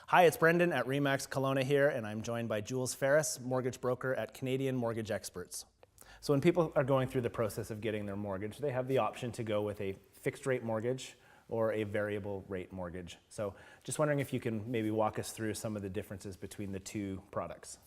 Hi, it's Brendan at Remax Kelowna here, and I'm joined by Jewels Ferris, mortgage broker at Canadian Mortgage Experts. So when people are going through the process of getting their mortgage, they have the option to go with a fixed rate mortgage or a variable rate mortgage. So just wondering if you can maybe walk us through some of the differences between the two products.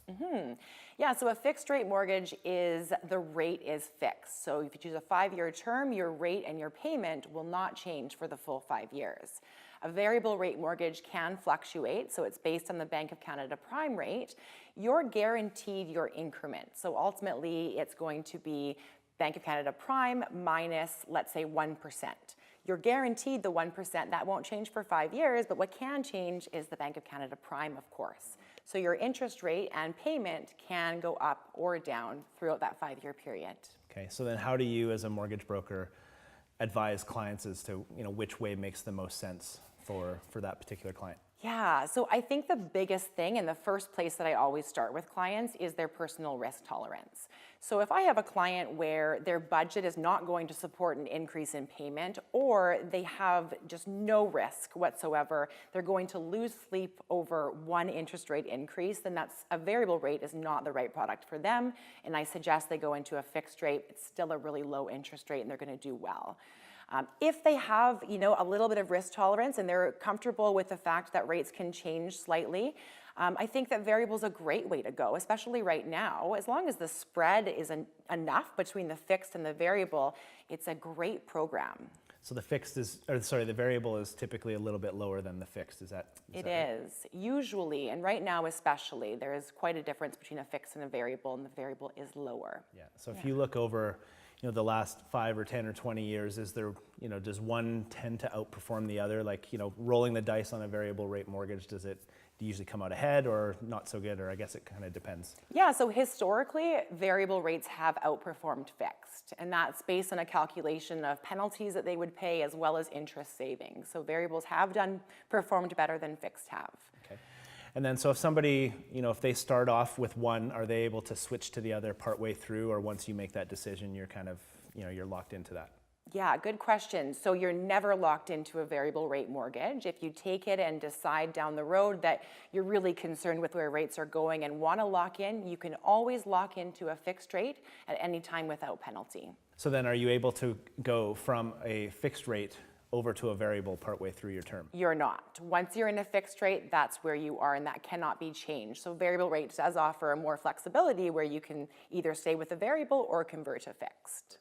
Yeah, so a fixed rate mortgage is the rate is fixed. So if you choose a 5-year term, your rate and your payment will not change for the full 5 years. A variable rate mortgage can fluctuate, so it's based on the Bank of Canada prime rate. You're guaranteed your increment. So ultimately, it's going to be Bank of Canada prime minus, let's say, 1%. You're guaranteed the 1%. That won't change for 5 years, but what can change is the Bank of Canada prime, of course. So your interest rate and payment can go up or down throughout that 5-year period. Okay, so then how do you as a mortgage broker advise clients as to which way makes the most sense for that particular client? Yeah, so I think the biggest thing and the first place that I always start with clients is their personal risk tolerance. So if I have a client where their budget is not going to support an increase in payment, or they have just no risk whatsoever, they're going to lose sleep over one interest rate increase, then that's a variable rate is not the right product for them. And I suggest they go into a fixed rate. It's still a really low interest rate and they're going to do well. If they have, a little bit of risk tolerance and they're comfortable with the fact that rates can change slightly, I think that variable is a great way to go, especially right now. As long as the spread is enough between the fixed and the variable, it's a great program. So the variable is typically a little bit lower than the fixed. Is that It right? is, usually, and right now especially, there is quite a difference between a fixed and a variable, and the variable is lower. Yeah. So if you look over, the last 5 or 10 or 20 years, is there, does one tend to outperform the other? Like, rolling the dice on a variable rate mortgage, do you usually come out ahead or not so good? Or I guess it kind of depends. Yeah, so historically, variable rates have outperformed fixed, and that's based on a calculation of penalties that they would pay as well as interest savings. So variables have performed better than fixed have. Okay. And then, so if somebody, if they start off with one, are they able to switch to the other partway through, or once you make that decision, you're kind of, you're locked into that? Yeah, good question. So you're never locked into a variable rate mortgage. If you take it and decide down the road that you're really concerned with where rates are going and want to lock in, you can always lock into a fixed rate at any time without penalty. So then are you able to go from a fixed rate over to a variable partway through your term? You're not. Once you're in a fixed rate, that's where you are, and that cannot be changed. So variable rate does offer more flexibility where you can either stay with a variable or convert to fixed.